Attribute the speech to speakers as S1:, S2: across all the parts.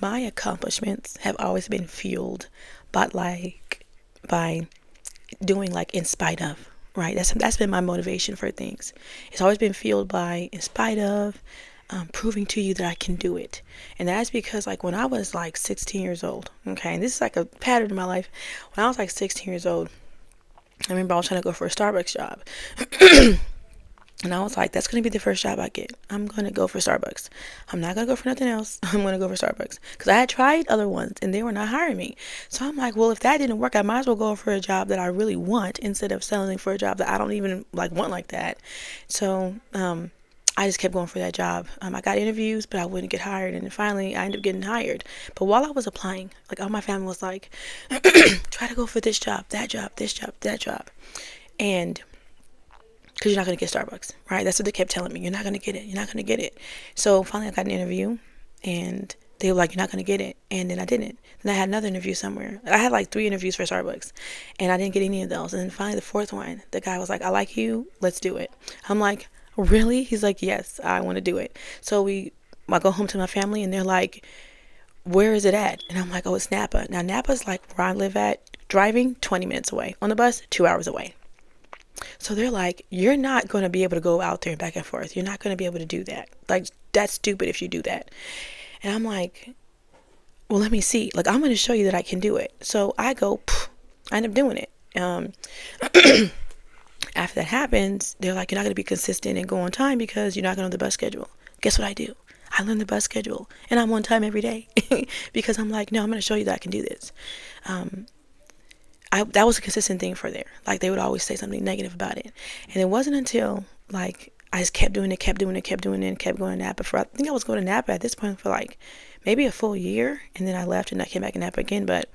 S1: my accomplishments have always been fueled by doing like in spite of, right? That's been my motivation for things. It's always been fueled by in spite of, proving to you that I can do it. And that's because like when I was like 16 years old, okay, and this is like a pattern in my life. When I was like 16 years old, I remember I was trying to go for a Starbucks job. And I was like, that's going to be the first job I get. I'm going to go for Starbucks. I'm not going to go for nothing else. I'm going to go for Starbucks. Because I had tried other ones and they were not hiring me. So I'm like, well, if that didn't work, I might as well go for a job that I really want instead of settling for a job that I don't even like want like that. So I just kept going for that job. I got interviews, but I wouldn't get hired. And then finally, I ended up getting hired. But while I was applying, like all my family was like, try to go for this job, that job, this job, that job. And because you're not going to get Starbucks, right? That's what they kept telling me. You're not going to get it. You're not going to get it. So finally I got an interview and they were like, you're not going to get it. And then I didn't. Then I had another interview somewhere. I had like 3 interviews for Starbucks and I didn't get any of those. And then finally the 4th one, the guy was like, I like you. Let's do it. I'm like, really? He's like, yes, I want to do it. So I go home to my family and they're like, where is it at? And I'm like, oh, it's Napa. Now Napa's like where I live at, driving 20 minutes away. On the bus, 2 hours away. So they're like, you're not going to be able to go out there and back and forth. You're not going to be able to do that. Like, that's stupid if you do that. And I'm like, well, let me see. Like, I'm going to show you that I can do it. So I go, I end up doing it. After that happens, they're like, you're not going to be consistent and go on time because you're not going to know the bus schedule. Guess what I do? I learn the bus schedule and I'm on time every day because I'm like, no, I'm going to show you that I can do this. That was a consistent thing for there. Like they would always say something negative about it. And it wasn't until like I just kept doing it, and kept going to Napa I think I was going to Napa at this point for like maybe a full year. And then I left and I came back to Napa again. But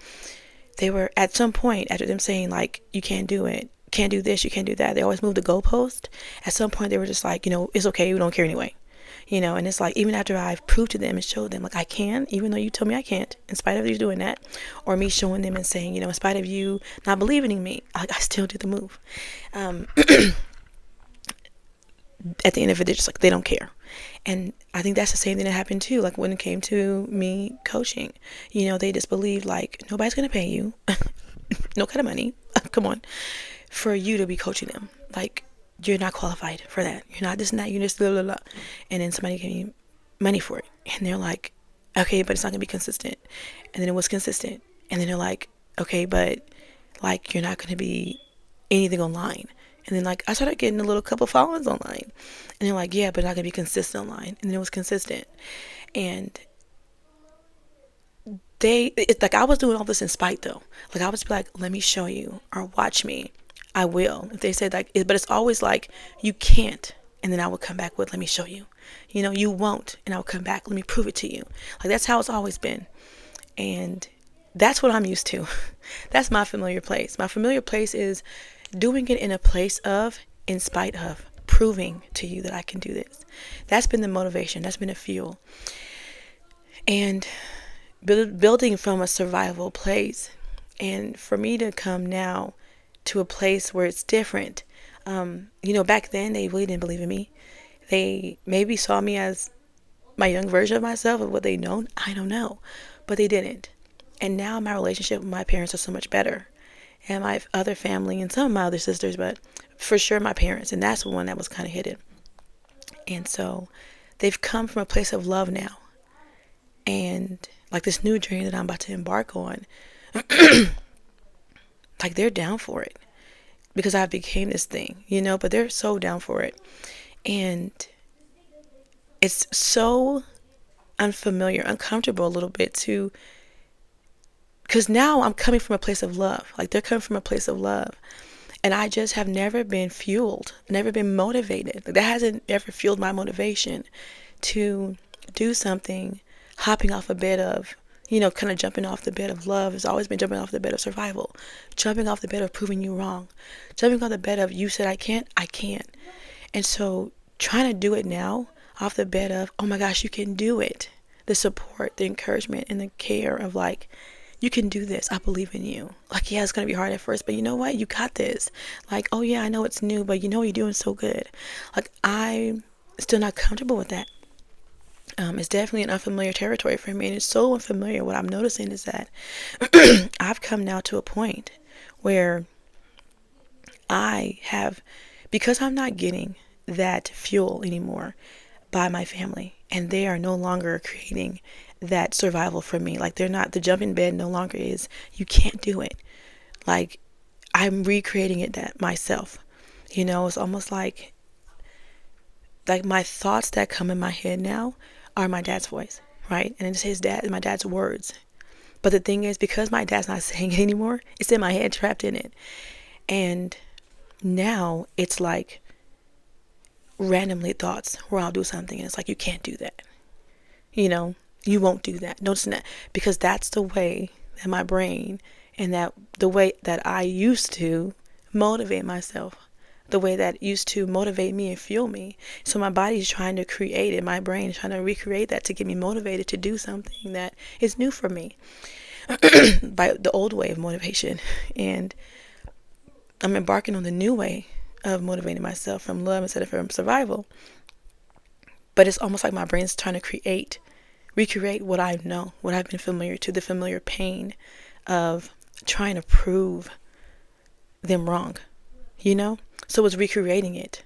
S1: they were at some point after them saying like, you can't do it, can't do this, you can't do that. They always moved the goalpost. At some point they were just like, it's okay, we don't care anyway. And it's like, even after I've proved to them and showed them, like, I can, even though you told me I can't, in spite of you doing that, or me showing them and saying, in spite of you not believing in me, I still did the move. At the end of it, they're just like, they don't care. And I think that's the same thing that happened too. Like when it came to me coaching, they just believed like, nobody's going to pay you, no kind of money, come on, for you to be coaching them. Like, you're not qualified for that. You're not this and that. You're just blah, blah, blah. And then somebody gave me money for it. And they're like, okay, but it's not going to be consistent. And then it was consistent. And then they're like, okay, but like, you're not going to be anything online. And then like, I started getting a little couple followers online. And they're like, yeah, but not going to be consistent online. And then it was consistent. And it's like, I was doing all this in spite though. Like I was like, let me show you or watch me. I will. If they said like, but it's always like, you can't. And then I would come back with, let me show you. You won't. And I'll come back, let me prove it to you. Like that's how it's always been. And that's what I'm used to. That's my familiar place. My familiar place is doing it in a place of, in spite of, proving to you that I can do this. That's been the motivation. That's been the fuel. And building from a survival place. And for me to come now to a place where it's different. Back then they really didn't believe in me. They maybe saw me as my young version of myself of what they known. I don't know, but they didn't. And now my relationship with my parents is so much better, and my other family and some of my other sisters, but for sure my parents, and that's the one that was kind of hidden. And so they've come from a place of love now, and like this new journey that I'm about to embark on. Like they're down for it because I became this thing, but they're so down for it. And it's so unfamiliar, uncomfortable a little bit too, because now I'm coming from a place of love. Like they're coming from a place of love. And I just have never been fueled, never been motivated. Like that hasn't ever fueled my motivation to do something, hopping off a bed of, kind of jumping off the bed of love. Has always been jumping off the bed of survival, jumping off the bed of proving you wrong, jumping off the bed of you said I can't. And so trying to do it now off the bed of, oh my gosh, you can do it. The support, the encouragement, and the care of like, you can do this. I believe in you. Like, yeah, it's going to be hard at first, but you know what? You got this. Like, oh yeah, I know it's new, but you're doing so good. Like, I'm still not comfortable with that. It's definitely an unfamiliar territory for me, and it's so unfamiliar. What I'm noticing is that I've come now to a point where I have, because I'm not getting that fuel anymore by my family, and they are no longer creating that survival for me. Like, they're not, the jump in bed no longer is, you can't do it. Like, I'm recreating it that myself. It's almost like my thoughts that come in my head now are my dad's voice, right? And it's my dad's words. But the thing is, because my dad's not saying it anymore, it's in my head, trapped in it. And now it's like randomly thoughts where I'll do something and it's like, you can't do that. You won't do that. Don't do that. Because that's the way that my brain, and that the way that I used to motivate myself, the way that used to motivate me and fuel me. So my body's trying to create it. My brain is trying to recreate that to get me motivated to do something that is new for me by the old way of motivation. And I'm embarking on the new way of motivating myself from love instead of from survival. But it's almost like my brain's trying to recreate what I know, what I've been familiar to, the familiar pain of trying to prove them wrong, So it's recreating it.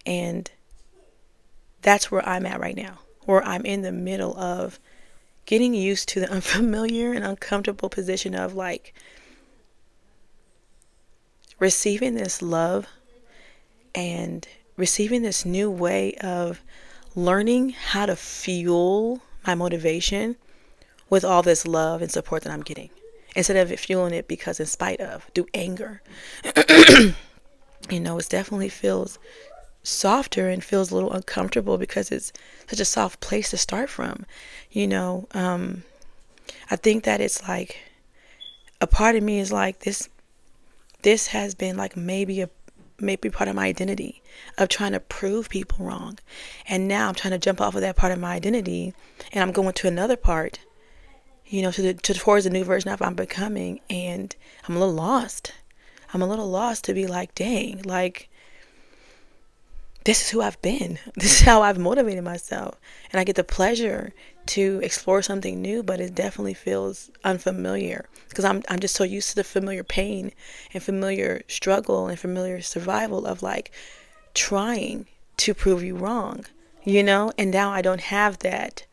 S1: And that's where I'm at right now, where I'm in the middle of getting used to the unfamiliar and uncomfortable position of like receiving this love and receiving this new way of learning how to fuel my motivation with all this love and support that I'm getting, instead of it fueling it because in spite of, through anger. It definitely feels softer and feels a little uncomfortable because it's such a soft place to start from. I think that it's like a part of me is like this has been like maybe part of my identity of trying to prove people wrong. And now I'm trying to jump off of that part of my identity and I'm going to another part, towards the new version of I'm becoming, and I'm a little lost. I'm a little lost to be like, dang, like this is who I've been. This is how I've motivated myself. And I get the pleasure to explore something new, but it definitely feels unfamiliar because I'm just so used to the familiar pain and familiar struggle and familiar survival of like trying to prove you wrong, and now I don't have that.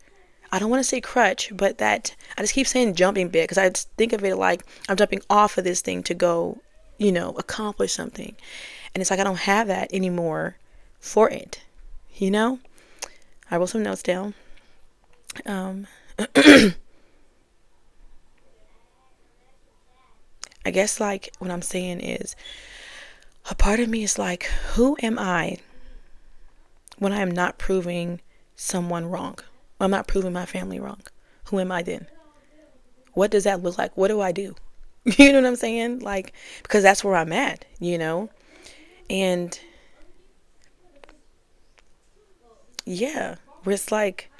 S1: I don't want to say crutch, but that I just keep saying jumping bit because I just think of it like I'm jumping off of this thing to go, accomplish something. And it's like I don't have that anymore for it, I wrote some notes down. I guess like what I'm saying is a part of me is like, who am I when I am not proving someone wrong? I'm not proving my family wrong. Who am I then? What does that look like? What do I do? You know what I'm saying? Like, because that's where I'm at, and yeah, where it's like,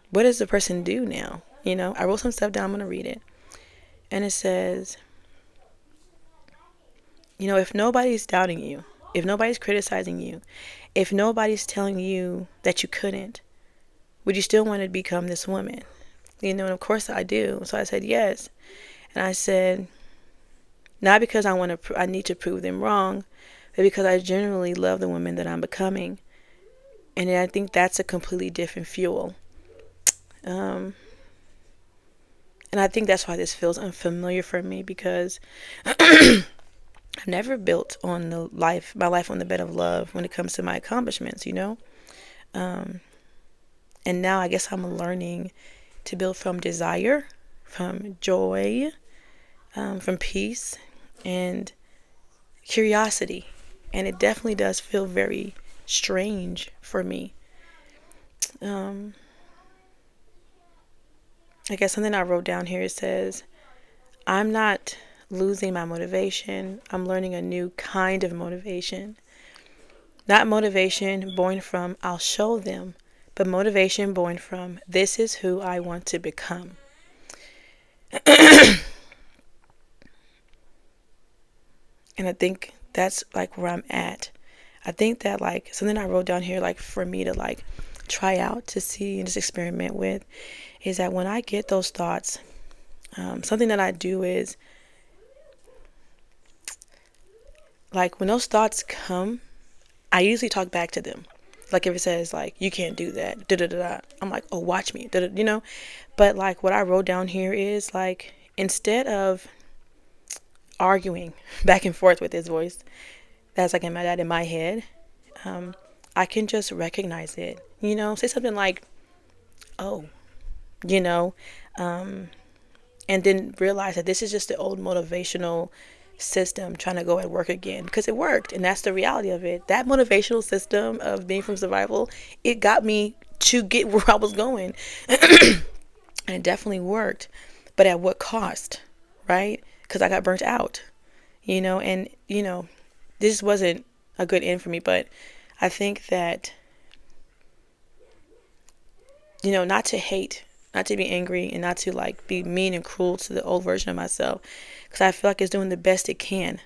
S1: what does the person do now? I wrote some stuff down. I'm going to read it. And it says, if nobody's doubting you, if nobody's criticizing you, if nobody's telling you that you couldn't, would you still want to become this woman? And of course I do. So I said yes. And I said, not because I need to prove them wrong, but because I genuinely love the woman that I'm becoming. And I think that's a completely different fuel. And I think that's why this feels unfamiliar for me, because I've never built on my life on the bed of love when it comes to my accomplishments, And now I guess I'm learning to build from desire, from joy, from peace, and curiosity. And it definitely does feel very strange for me. I guess something I wrote down here says, I'm not losing my motivation. I'm learning a new kind of motivation. Not motivation born from I'll show them, but motivation born from this is who I want to become. And I think that's like where I'm at. I think that like something I wrote down here, like for me to like try out to see and just experiment with is that when I get those thoughts, something that I do is, like, when those thoughts come, I usually talk back to them. Like, if it says, like, you can't do that, da da da da, I'm like, oh, watch me, da da, you know? But, like, what I wrote down here is, like, instead of arguing back and forth with his voice, that's like in my dad in my head, I can just recognize it, say something like, oh, you know, and then realize that this is just the old motivational system trying to go and work again, because it worked, and that's the reality of it. That motivational system of being from survival, it got me to get where I was going. And it definitely worked, but at what cost, right? Because I got burnt out, and this wasn't a good end for me. But I think that, not to hate, not to be angry, and not to like be mean and cruel to the old version of myself, because I feel like it's doing the best it can,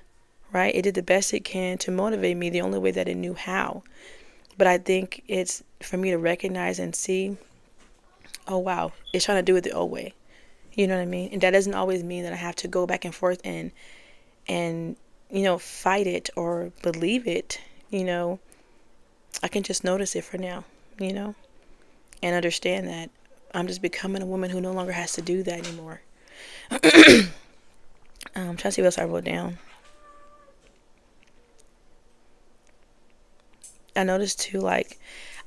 S1: right? It did the best it can to motivate me the only way that it knew how. But I think it's for me to recognize and see, oh wow, it's trying to do it the old way. You know what I mean? And that doesn't always mean that I have to go back and forth and fight it or believe it. I can just notice it for now, and understand that I'm just becoming a woman who no longer has to do that anymore. I'm trying to see what else I wrote down. I noticed too, like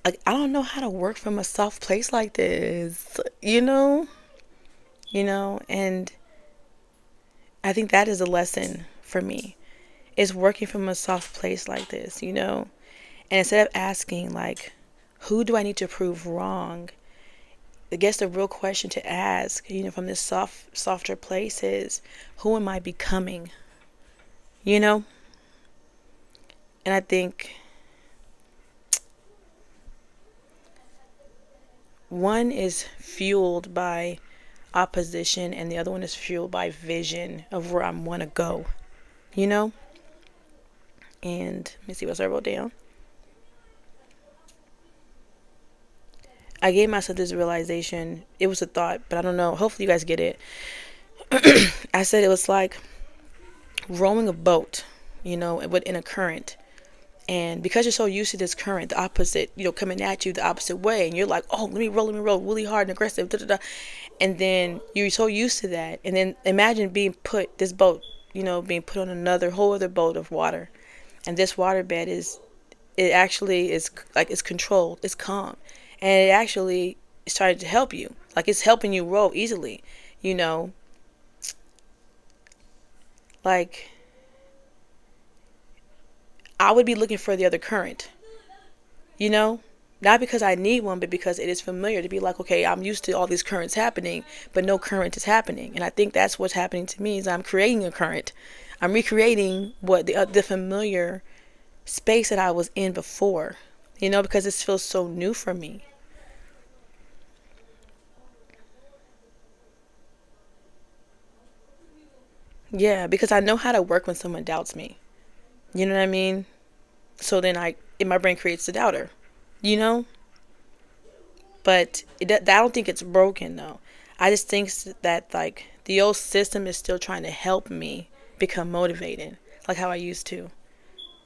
S1: I don't know how to work from a soft place like this, and I think that is a lesson for me, is working from a soft place like this, and instead of asking like, who do I need to prove wrong, I guess the real question to ask, from this softer place is, who am I becoming? And I think one is fueled by opposition and the other one is fueled by vision of where I want to go, and let me see what I wrote down. I gave myself this realization. It was a thought, but I don't know. Hopefully you guys get it. I said it was like rowing a boat, in a current. And because you're so used to this current, the opposite, coming at you the opposite way, and you're like, oh, let me roll really hard and aggressive, da, da, da. And then you're so used to that. And then imagine being put on another whole other boat of water. And this waterbed it actually is like, it's controlled, it's calm. And it actually started to help you. Like, it's helping you row easily, like I would be looking for the other current, not because I need one, but because it is familiar to be like, okay, I'm used to all these currents happening, but no current is happening. And I think that's what's happening to me, is I'm creating a current. I'm recreating what the familiar space that I was in before, because this feels so new for me. Yeah, because I know how to work when someone doubts me. You know what I mean? So then in my brain creates the doubter, you know? But I don't think it's broken though. I just think that like the old system is still trying to help me become motivated, like how I used to,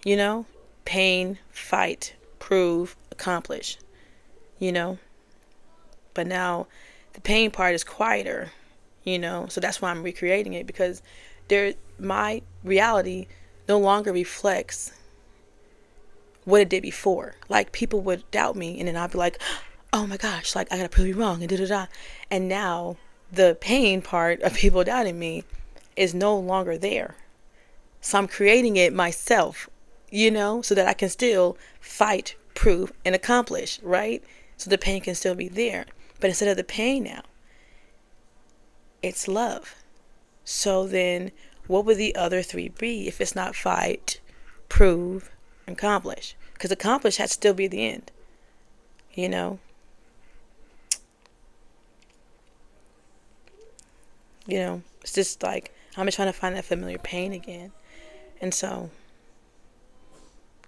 S1: you know? Pain, fight, prove, accomplish, you know? But now the pain part is quieter, So that's why I'm recreating it, because my reality no longer reflects what it did before. Like, people would doubt me, and then I'd be like, oh my gosh, like, I gotta prove you wrong, and da da da. And now the pain part of people doubting me is no longer there. So I'm creating it myself, so that I can still fight, prove, and accomplish, right? So the pain can still be there. But instead of the pain now, it's love. So then what would the other three be if it's not fight, prove, and accomplish? Because accomplish has to still be the end, you know? It's just like I'm just trying to find that familiar pain again. And so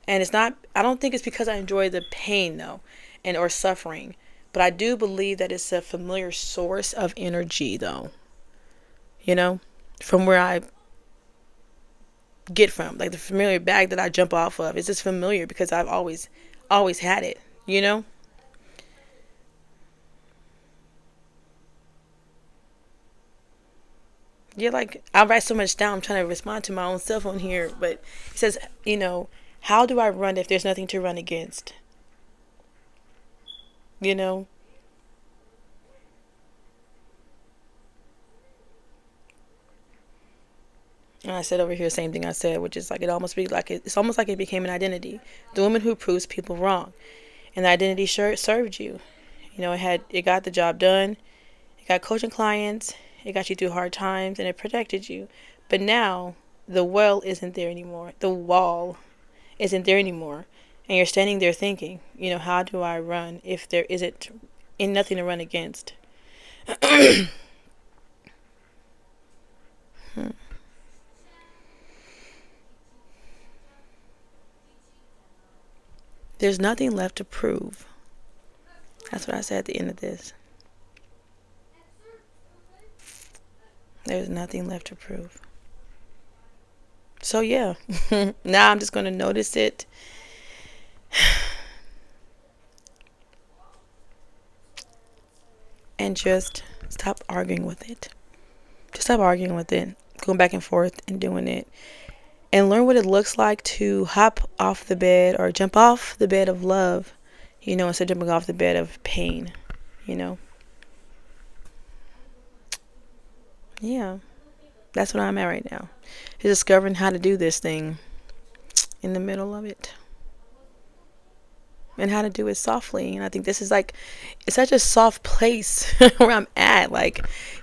S1: And it's not, I don't think it's because I enjoy the pain though, and or suffering. But I do believe that it's a familiar source of energy though. You know? From where I get from. Like the familiar bag that I jump off of. It's just familiar because I've always had it, you know? Yeah, like I write so much down. I'm trying to respond to my own self on here, but it says, how do I run if there's nothing to run against? You know, and I said over here, same thing I said, which is like it's almost like it became an identity. The woman who proves people wrong, and the identity served you. It got the job done. It got coaching clients. It got you through hard times, and it protected you. But now the well isn't there anymore. The wall isn't there anymore. And you're standing there thinking, how do I run if there isn't nothing to run against? There's nothing left to prove. That's what I said at the end of this. There's nothing left to prove. So yeah, now I'm just going to notice it. And just stop arguing with it. Just stop arguing with it. Going back and forth and doing it. And learn what it looks like to hop off the bed or jump off the bed of love, instead of jumping off the bed of pain, Yeah. That's what I'm at right now. Is discovering how to do this thing in the middle of it. And how to do it softly. And I think this is it's such a soft place where I'm at.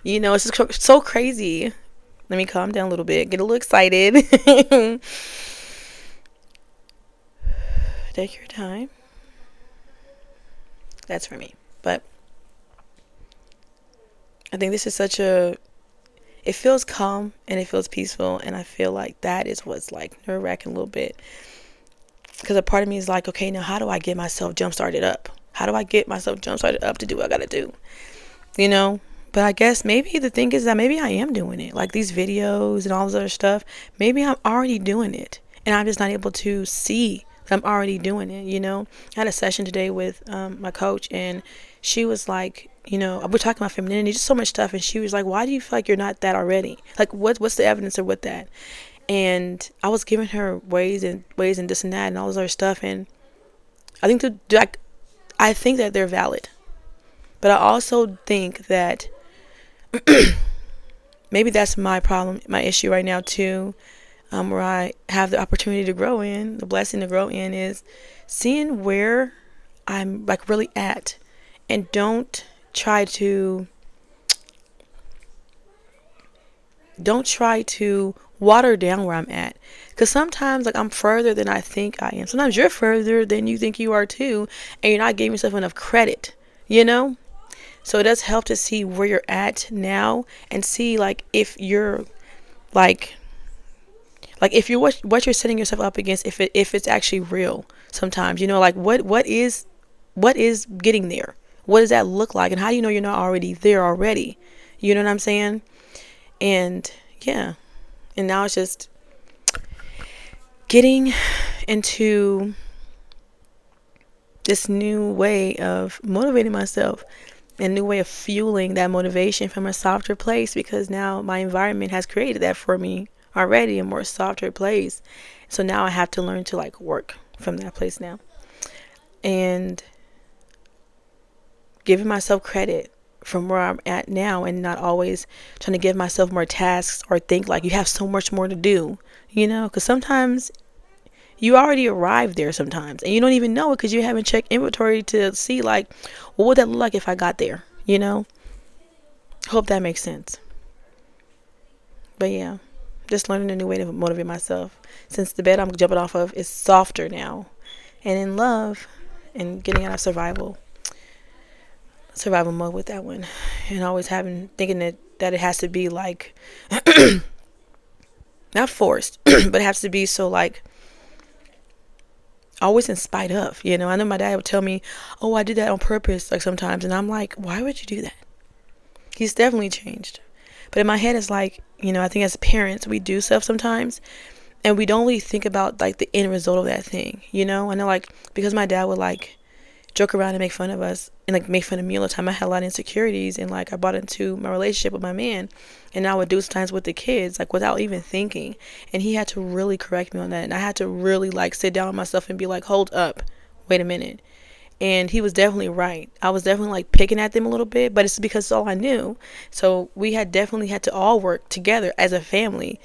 S1: It's just so crazy. Let me calm down a little bit. Get a little excited. Take your time. That's for me. But I think this is it feels calm and it feels peaceful. And I feel like that is what's nerve-wracking a little bit. Because a part of me is like, okay, now how do I get myself jump-started up? How do I get myself jump-started up to do what I got to do? But I guess maybe the thing is that maybe I am doing it. Like these videos and all this other stuff. Maybe I'm already doing it. And I'm just not able to see that I'm already doing it, I had a session today with my coach. And she was like, we're talking about femininity, just so much stuff. And she was like, why do you feel like you're not that already? Like, what's the evidence of what that? And I was giving her ways and this and that and all this other stuff. And I think I think that they're valid. But I also think that maybe that's my problem, my issue right now too, where I have the opportunity to grow in, the blessing to grow in is seeing where I'm really at, and don't try to water down where I'm at. Because sometimes I'm further than I think I am. Sometimes you're further than you think you are too, and you're not giving yourself enough credit, So it does help to see where you're at now and see if you're if you're what you're setting yourself up against, if it's actually real. Sometimes what is getting there? What does that look like? And how do you know you're not already there already? You know what I'm saying? And yeah, and now it's just getting into this new way of motivating myself, and new way of fueling that motivation from a softer place, because now my environment has created that for me already, a more softer place. So now I have to learn to work from that place now, and giving myself credit from where I'm at now, and not always trying to give myself more tasks or think you have so much more to do, because sometimes you already arrived there sometimes and you don't even know it because you haven't checked inventory to see what would that look like if I got there, Hope that makes sense. But yeah, just learning a new way to motivate myself, since the bed I'm jumping off of is softer now and in love, and getting out of survival mode with that one, and always thinking that it has to be not forced, but it has to be so always in spite of, you know. I know my dad would tell me, oh, I did that on purpose, like sometimes. And I'm like, why would you do that? He's definitely changed. But in my head, it's like, you know, I think as parents, we do stuff sometimes and we don't really think about like the end result of that thing, you know. I know, like, because my dad would like joke around and make fun of us and like make fun of me all the time. I had a lot of insecurities, and like I brought into my relationship with my man, and I would do sometimes with the kids like without even thinking, and he had to really correct me on that, and I had to really like sit down with myself and be like, hold up, wait a minute. And he was definitely right. I was definitely like picking at them a little bit, but it's because it's all I knew. So we had definitely had to all work together as a family,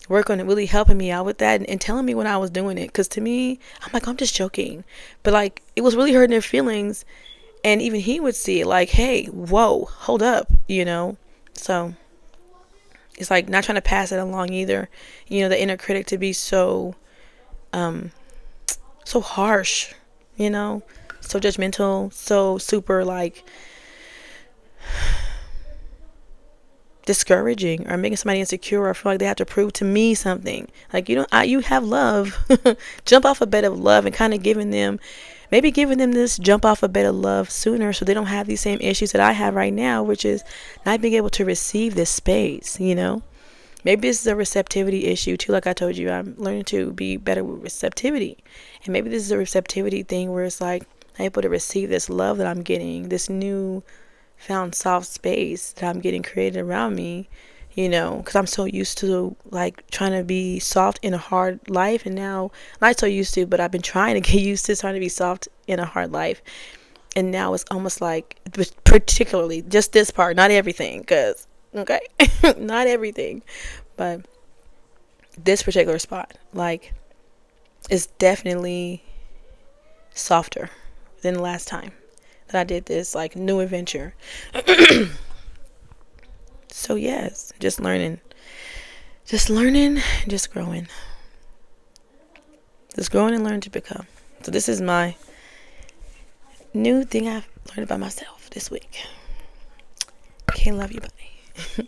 S1: work on it, really helping me out with that, and telling me when I was doing it. Because to me, I'm like, I'm just joking. But like, it was really hurting their feelings. And even he would see it like, hey, whoa, hold up, you know? So it's like not trying to pass it along either. You know, the inner critic to be so, so harsh, you know? So judgmental, so super like discouraging, or making somebody insecure or feel like they have to prove to me something. Like, you don't, you have love. Jump off a bed of love, and kind of maybe giving them this jump off a bed of love sooner, so they don't have these same issues that I have right now, which is not being able to receive this space, you know. Maybe this is a receptivity issue too. Like I told you, I'm learning to be better with receptivity, and maybe this is a receptivity thing where it's like I'm able to receive this love that I'm getting, this new found soft space that I'm getting created around me, you know, because I'm so used to like trying to be soft in a hard life. And now, not so used to, but I've been trying to get used to trying to be soft in a hard life. And now it's almost like, particularly just this part, not everything, because, okay, not everything, but this particular spot, like, is definitely softer than the last time that I did this like new adventure. So yes, just learning, just growing, and learn to become. So this is my new thing I've learned about myself this week. Okay, love you, bye.